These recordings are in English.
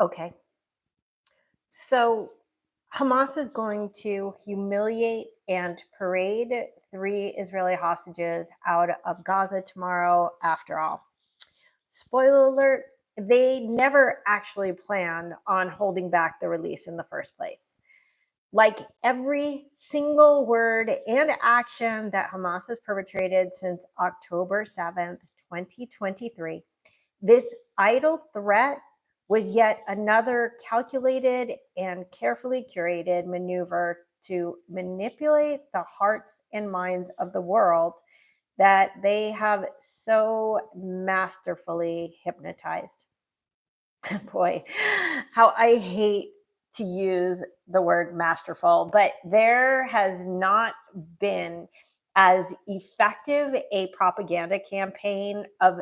Okay. So Hamas is going to humiliate and parade 3 Israeli hostages out of Gaza tomorrow, after all. Spoiler alert, they never actually planned on holding back the release in the first place. Like every single word and action that Hamas has perpetrated since October 7th, 2023, this idle threat was yet another calculated and carefully curated maneuver to manipulate the hearts and minds of the world that they have so masterfully hypnotized. Boy, how I hate to use the word masterful, but there has not been as effective a propaganda campaign of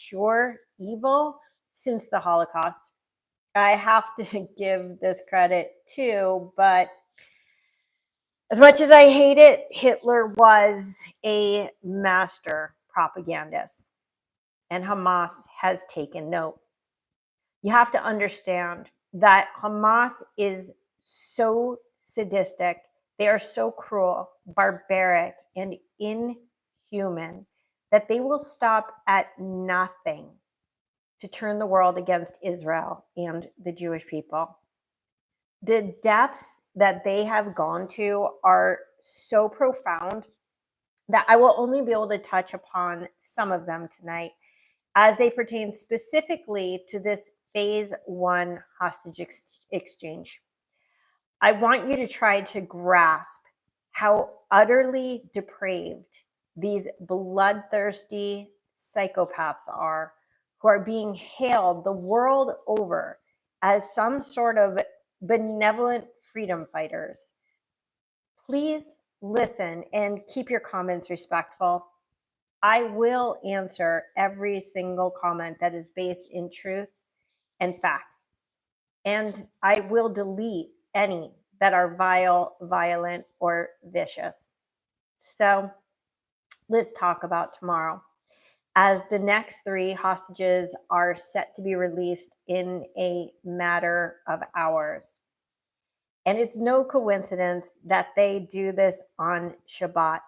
pure evil since the Holocaust. I have to give this credit too, but as much as I hate it, Hitler was a master propagandist, and Hamas has taken note. You have to understand that Hamas is so sadistic. They are so cruel, barbaric, and inhuman that they will stop at nothing to turn the world against Israel and the Jewish people. The depths that they have gone to are so profound that I will only be able to touch upon some of them tonight as they pertain specifically to this phase 1 hostage exchange. I want you to try to grasp how utterly depraved these bloodthirsty psychopaths are, who are being hailed the world over as some sort of benevolent freedom fighters. Please listen and keep your comments respectful. I will answer every single comment that is based in truth and facts. And I will delete any that are vile, violent, or vicious. So let's talk about tomorrow, as the next 3 hostages are set to be released in a matter of hours. And it's no coincidence that they do this on Shabbat,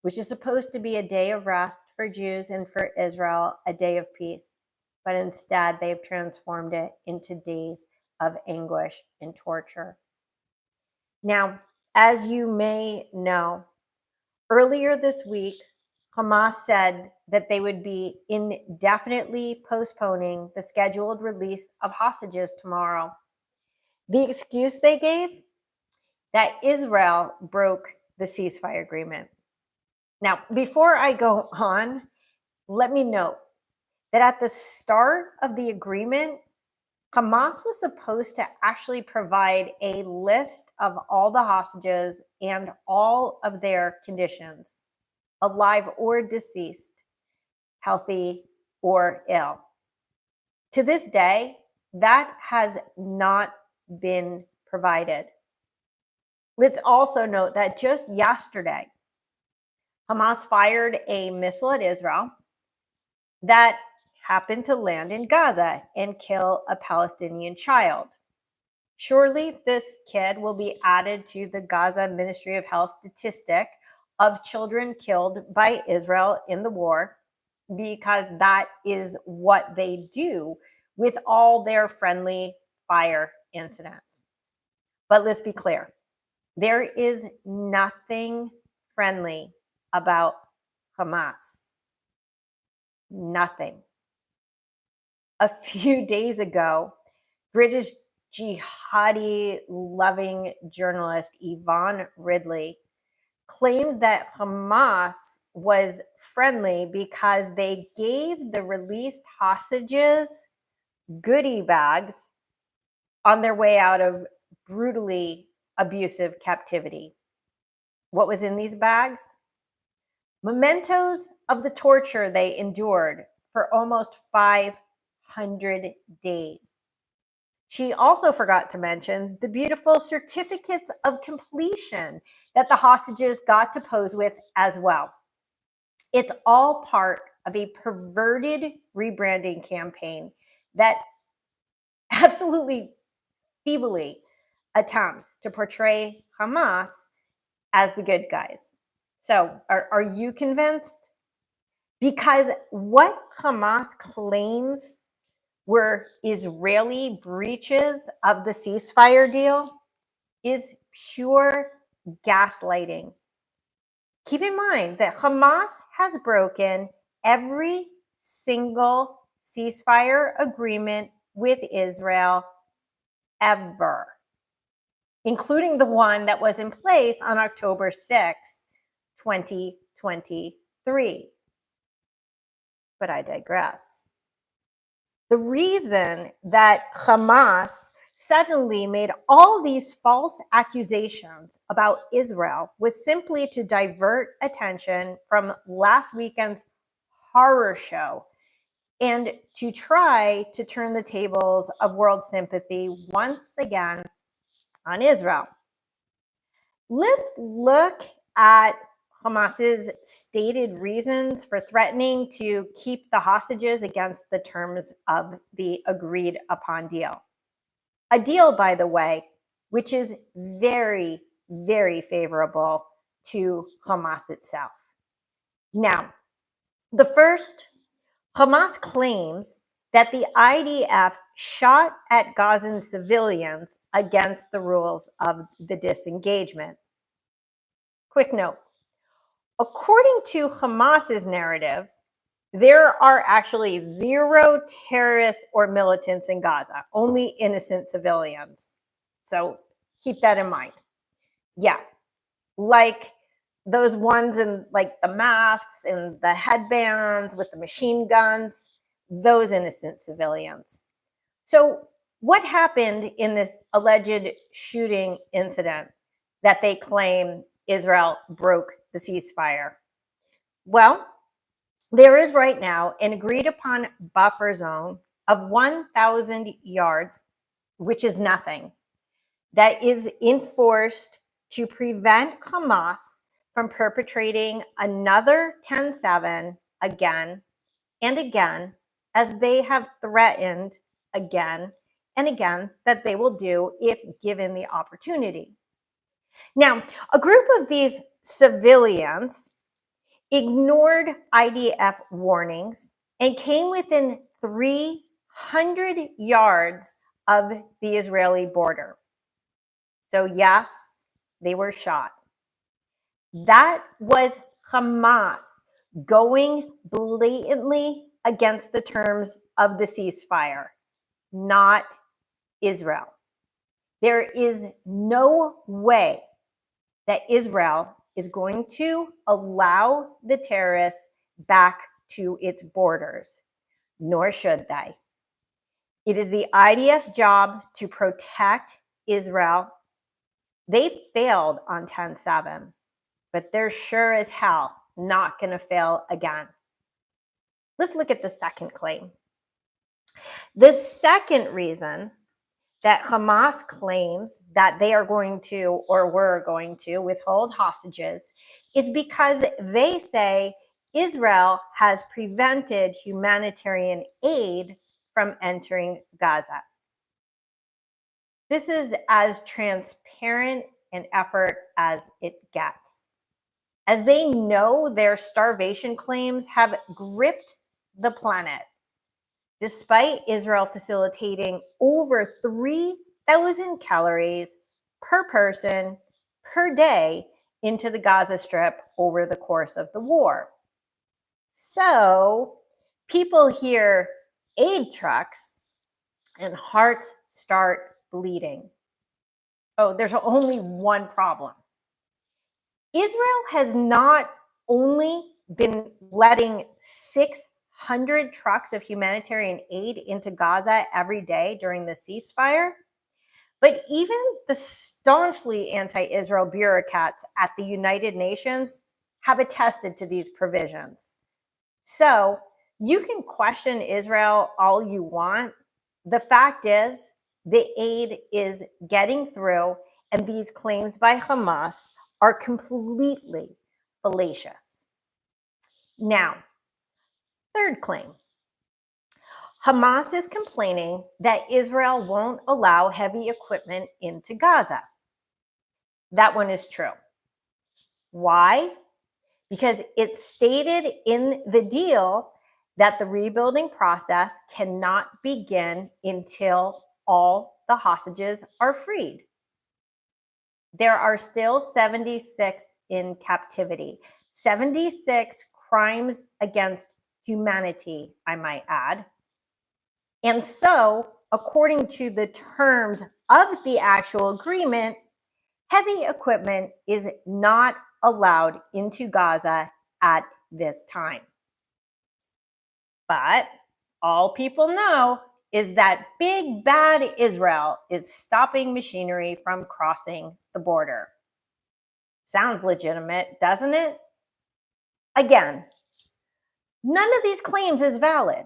which is supposed to be a day of rest for Jews and for Israel, a day of peace. But instead, they've transformed it into days of anguish and torture. Now, as you may know, earlier this week, Hamas said that they would be indefinitely postponing the scheduled release of hostages tomorrow. The excuse they gave? That Israel broke the ceasefire agreement. Now, before I go on, let me note that at the start of the agreement, Hamas was supposed to actually provide a list of all the hostages and all of their conditions, alive or deceased, healthy or ill. To this day, that has not been provided. Let's also note that just yesterday, Hamas fired a missile at Israel that happened to land in Gaza and kill a Palestinian child. Surely this kid will be added to the Gaza Ministry of Health statistic of children killed by Israel in the war, because that is what they do with all their friendly fire incidents. But let's be clear, there is nothing friendly about Hamas. Nothing. A few days ago, British jihadi loving journalist Yvonne Ridley claimed that Hamas was friendly because they gave the released hostages goodie bags on their way out of brutally abusive captivity. What was in these bags? Mementos of the torture they endured for almost 500 days. She also forgot to mention the beautiful certificates of completion that the hostages got to pose with as well. It's all part of a perverted rebranding campaign that absolutely absolutely feebly attempts to portray Hamas as the good guys. So are you convinced? Because what Hamas claims were Israeli breaches of the ceasefire deal is pure gaslighting. Keep in mind that Hamas has broken every single ceasefire agreement with Israel ever, including the one that was in place on October 6, 2023. But I digress. The reason that Hamas suddenly made all these false accusations about Israel was simply to divert attention from last weekend's horror show and to try to turn the tables of world sympathy once again on Israel. Let's look at Hamas's stated reasons for threatening to keep the hostages against the terms of the agreed upon deal. A deal, by the way, which is very, very favorable to Hamas itself. Now, the first, Hamas claims that the IDF shot at Gazan civilians against the rules of the disengagement. Quick note. According to Hamas's narrative, there are actually 0 terrorists or militants in Gaza, only innocent civilians. So keep that in mind. Yeah, like those ones in like the masks and the headbands with the machine guns, those innocent civilians. So what happened in this alleged shooting incident that they claim Israel broke the ceasefire? Well, there is right now an agreed upon buffer zone of 1,000 yards, which is nothing, that is enforced to prevent Hamas from perpetrating another 10/7 again and again, as they have threatened again and again that they will do if given the opportunity. Now, a group of these civilians ignored IDF warnings and came within 300 yards of the Israeli border. So yes, they were shot. That was Hamas going blatantly against the terms of the ceasefire, not Israel. There is no way that Israel is going to allow the terrorists back to its borders, nor should they. It is the IDF's job to protect Israel. They failed on 10/7, but they're sure as hell not going to fail again. Let's look at the second claim. The second reason that Hamas claims that they are going to or were going to withhold hostages is because they say Israel has prevented humanitarian aid from entering Gaza. This is as transparent an effort as it gets, as they know their starvation claims have gripped the planet, despite Israel facilitating over 3,000 calories per person per day into the Gaza Strip over the course of the war. So people hear aid trucks and hearts start bleeding. Oh, there's only one problem. Israel has not only been letting 600 trucks of humanitarian aid into Gaza every day during the ceasefire, but even the staunchly anti-Israel bureaucrats at the United Nations have attested to these provisions. So you can question Israel all you want. The fact is, the aid is getting through, and these claims by Hamas are completely fallacious. Now, third claim. Hamas is complaining that Israel won't allow heavy equipment into Gaza. That one is true. Why? Because it's stated in the deal that the rebuilding process cannot begin until all the hostages are freed. There are still 76 in captivity, 76 crimes against humanity, I might add. And so, according to the terms of the actual agreement, heavy equipment is not allowed into Gaza at this time. But all people know is that big bad Israel is stopping machinery from crossing the border. Sounds legitimate, doesn't it? Again, none of these claims is valid.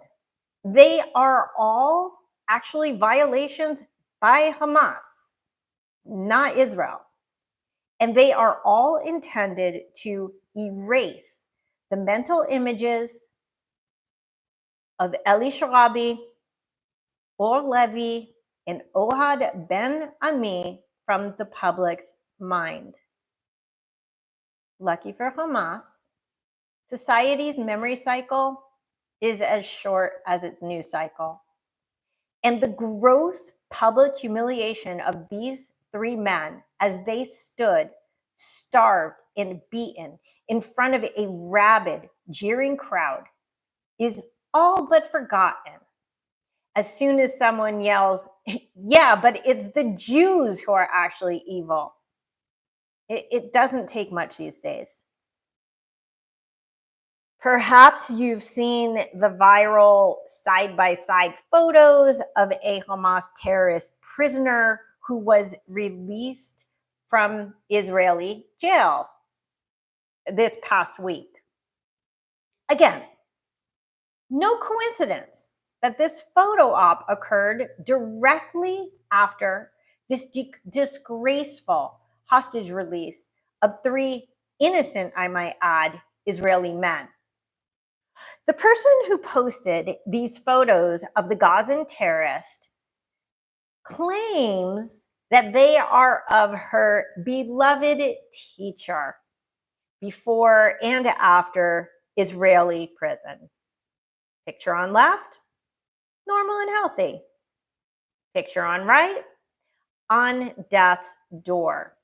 They are all actually violations by Hamas, not Israel. And they are all intended to erase the mental images of Eli Sharabi, Or Levy, and Ohad Ben Ami from the public's mind. Lucky for Hamas, society's memory cycle is as short as its news cycle. And the gross public humiliation of these three men as they stood starved and beaten in front of a rabid, jeering crowd is all but forgotten. As soon as someone yells, yeah, but it's the Jews who are actually evil. It doesn't take much these days. Perhaps you've seen the viral side-by-side photos of a Hamas terrorist prisoner who was released from Israeli jail this past week. Again, no coincidence that this photo op occurred directly after this disgraceful hostage release of three innocent, I might add, Israeli men. The person who posted these photos of the Gazan terrorist claims that they are of her beloved teacher before and after Israeli prison. Picture on left, normal and healthy. Picture on right, on death's door.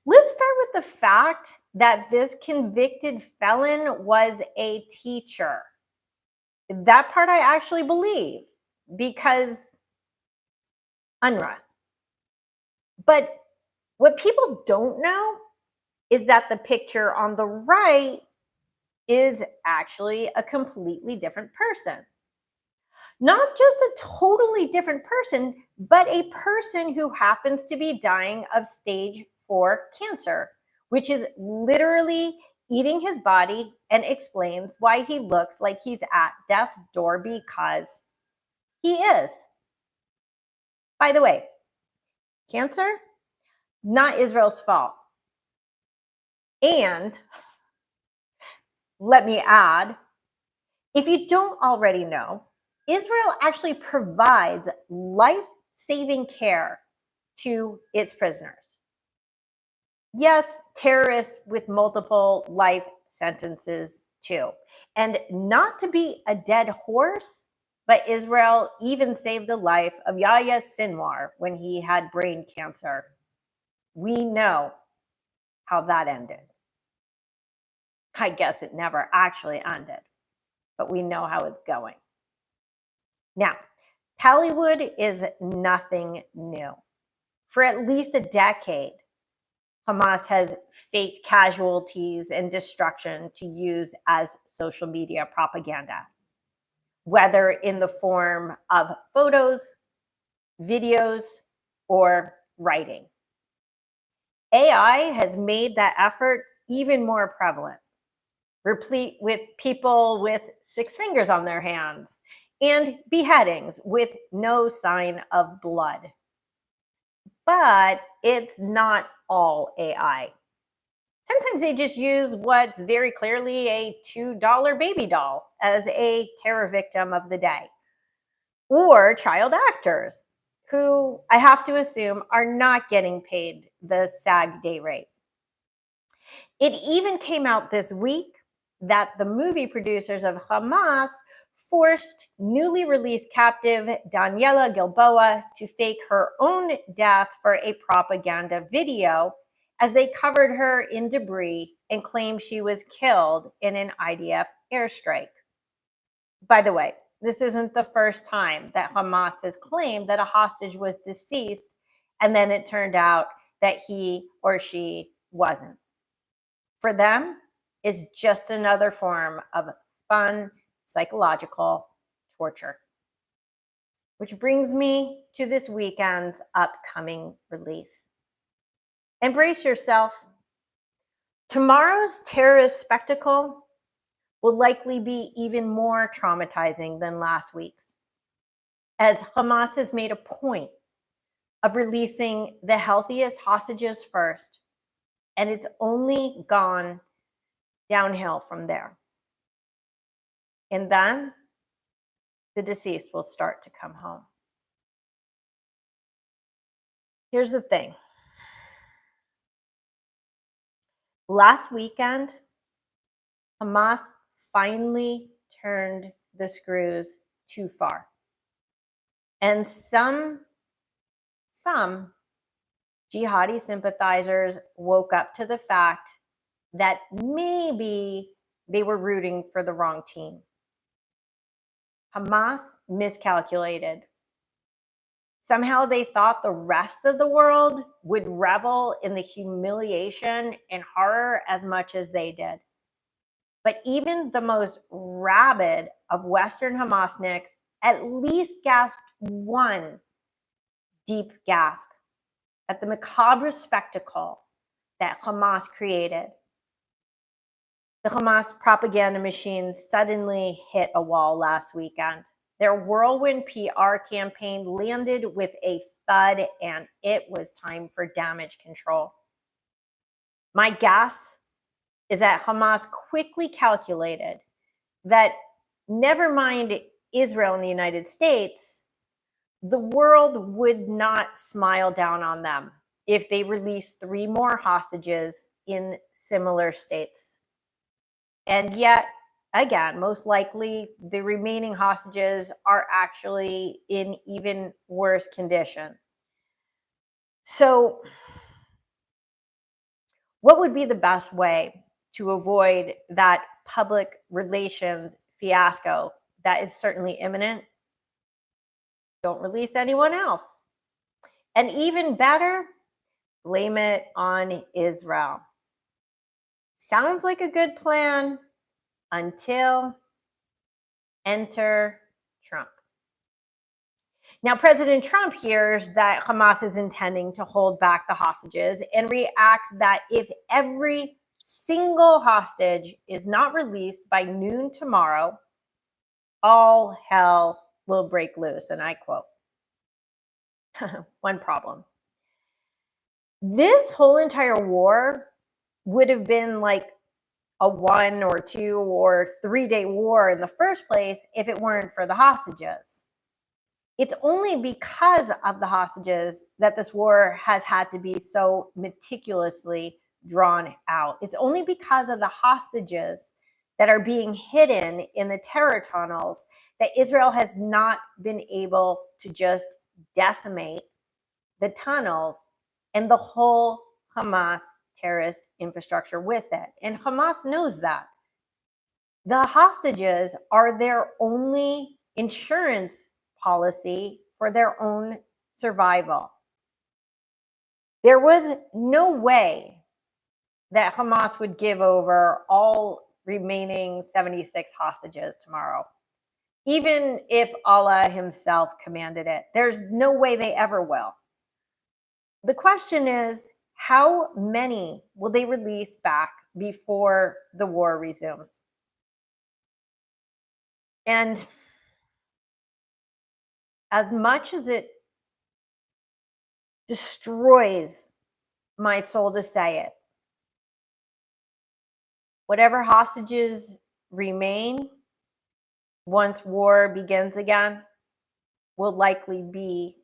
Let's start with the fact that this convicted felon was a teacher. That part I actually believe because UNRWA. But what people don't know is that the picture on the right is actually a completely different person. Not just a totally different person, but a person who happens to be dying of stage 4 cancer, which is literally eating his body, and explains why he looks like he's at death's door, because he is. By the way, cancer, not Israel's fault. And let me add, if you don't already know, Israel actually provides life-saving care to its prisoners. Yes, terrorists with multiple life sentences too. And not to be a dead horse, but Israel even saved the life of Yahya Sinwar when he had brain cancer. We know how that ended. I guess it never actually ended, but we know how it's going. Now, Hollywood is nothing new. For at least a decade, Hamas has faked casualties and destruction to use as social media propaganda, whether in the form of photos, videos, or writing. AI has made that effort even more prevalent, replete with people with 6 fingers on their hands and beheadings with no sign of blood. But it's not all AI. Sometimes they just use what's very clearly a $2 baby doll as a terror victim of the day. or child actors who I have to assume are not getting paid the SAG day rate. It even came out this week that the movie producers of Hamas forced newly released captive Daniela Gilboa to fake her own death for a propaganda video as they covered her in debris and claimed she was killed in an IDF airstrike. By the way, this isn't the first time that Hamas has claimed that a hostage was deceased and then it turned out that he or she wasn't. For them, is just another form of fun psychological torture. Which brings me to this weekend's upcoming release. Embrace yourself. Tomorrow's terrorist spectacle will likely be even more traumatizing than last week's, as Hamas has made a point of releasing the healthiest hostages first, and it's only gone downhill from there. And then the deceased will start to come home. Here's the thing. Last weekend, Hamas finally turned the screws too far. And some jihadi sympathizers woke up to the fact that maybe they were rooting for the wrong team. Hamas miscalculated. Somehow they thought the rest of the world would revel in the humiliation and horror as much as they did. But even the most rabid of Western Hamasniks at least gasped one deep gasp at the macabre spectacle that Hamas created. The Hamas propaganda machine suddenly hit a wall last weekend. Their whirlwind PR campaign landed with a thud, and it was time for damage control. My guess is that Hamas quickly calculated that, never mind Israel and the United States, the world would not smile down on them if they released 3 more hostages in similar states. And yet, again, most likely the remaining hostages are actually in even worse condition. So, what would be the best way to avoid that public relations fiasco that is certainly imminent? Don't release anyone else. And even better, blame it on Israel. Sounds like a good plan until enter Trump. Now, President Trump hears that Hamas is intending to hold back the hostages and reacts that if every single hostage is not released by noon tomorrow, all hell will break loose. And I quote, one problem. This whole entire war would have been like a 1 or 2 or 3-day war in the first place if it weren't for the hostages. It's only because of the hostages that this war has had to be so meticulously drawn out. It's only because of the hostages that are being hidden in the terror tunnels that Israel has not been able to just decimate the tunnels and the whole Hamas terrorist infrastructure with it. And Hamas knows that. The hostages are their only insurance policy for their own survival. There was no way that Hamas would give over all remaining 76 hostages tomorrow, even if Allah himself commanded it. There's no way they ever will. The question is, how many will they release back before the war resumes? And as much as it destroys my soul to say it, whatever hostages remain once war begins again, will likely be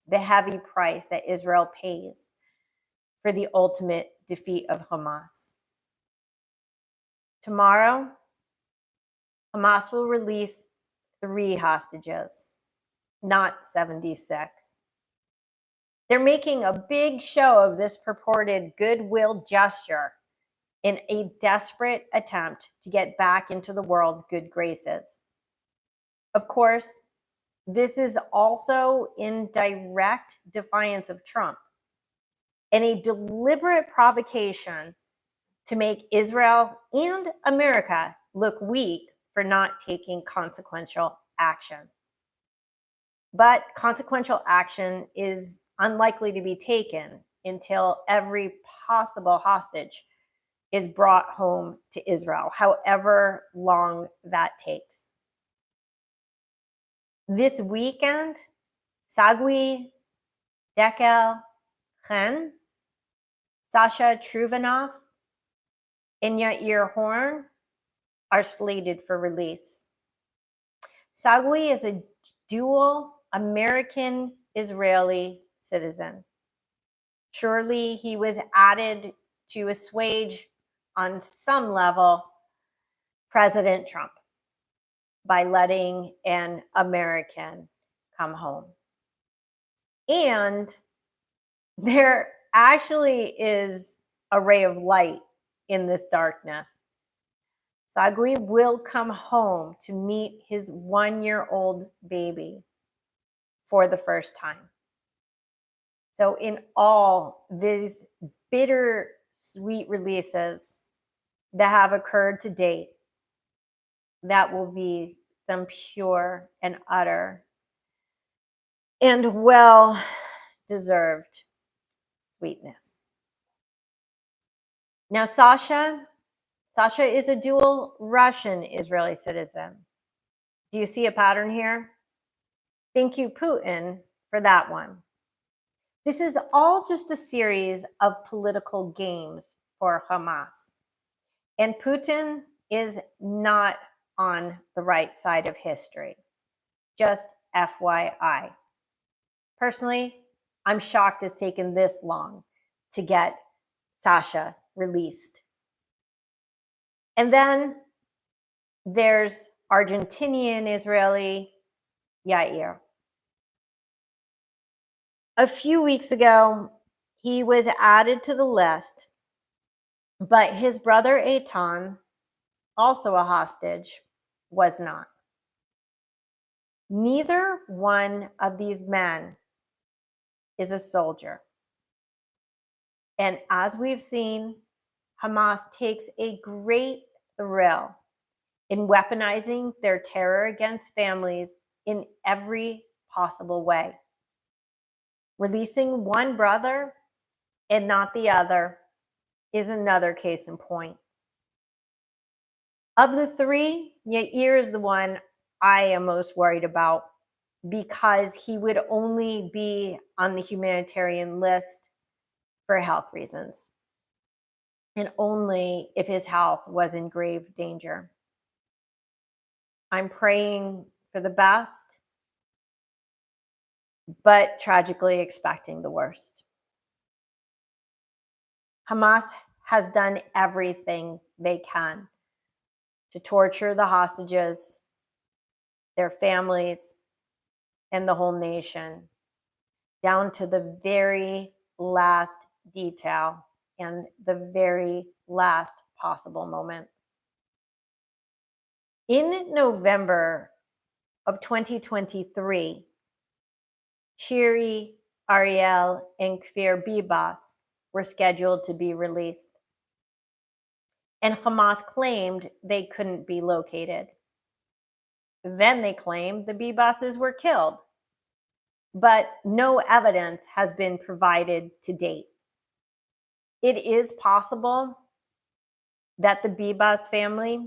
the heavy price that Israel pays for the ultimate defeat of Hamas. Tomorrow, Hamas will release 3 hostages, not 76. They're making a big show of this purported goodwill gesture in a desperate attempt to get back into the world's good graces. Of course, this is also in direct defiance of Trump and a deliberate provocation to make Israel and America look weak for not taking consequential action. But consequential action is unlikely to be taken until every possible hostage is brought home to Israel, however long that takes. This weekend, Sagui, Dekel, Chen, Sasha Truvanov, and Yair Horn are slated for release. Sagui is a dual American-Israeli citizen. Surely he was added to assuage, on some level, President Trump by letting an American come home. And there actually is a ray of light in this darkness. Sagui will come home to meet his 1-year-old baby for the first time. So in all, these bittersweet releases that have occurred to date, that will be some pure and utter and well-deserved sweetness. Now, Sasha is a dual Russian-Israeli citizen. Do you see a pattern here? Thank you, Putin, for that one. This is all just a series of political games for Hamas. And Putin is not on the right side of history. Just FYI. Personally, I'm shocked it's taken this long to get Sasha released. And then there's Argentinian Israeli Yair. A few weeks ago, he was added to the list, but his brother Eitan, also a hostage, was not. Neither one of these men is a soldier. And as we've seen, Hamas takes a great thrill in weaponizing their terror against families in every possible way. Releasing one brother and not the other is another case in point. Of the 3, Yair is the one I am most worried about because he would only be on the humanitarian list for health reasons, and only if his health was in grave danger. I'm praying for the best, but tragically expecting the worst. Hamas has done everything they can to torture the hostages, their families, and the whole nation, down to the very last detail and the very last possible moment. In November of 2023, Shiri, Ariel, and Kfir Bibas were scheduled to be released. And Hamas claimed they couldn't be located. Then they claimed the Bibases were killed. But no evidence has been provided to date. It is possible that the Bibas family,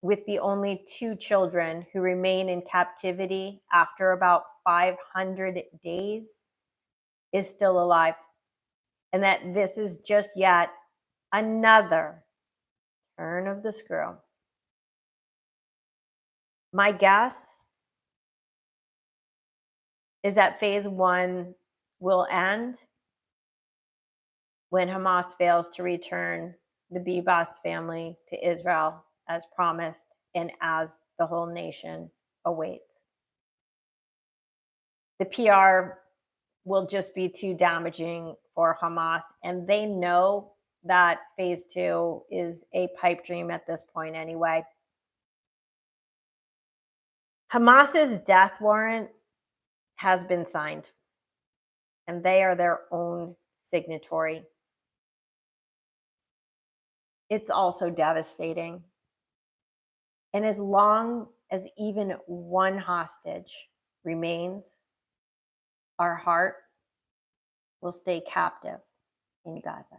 with the only 2 children who remain in captivity after about 500 days, is still alive. And that this is just yet another turn of the screw. My guess is that phase one will end when Hamas fails to return the Bibas family to Israel as promised and as the whole nation awaits. The PR will just be too damaging for Hamas, and they know that phase two is a pipe dream at this point anyway. Hamas's death warrant has been signed, and they are their own signatory. It's also devastating. And as long as even one hostage remains, our heart will stay captive in Gaza.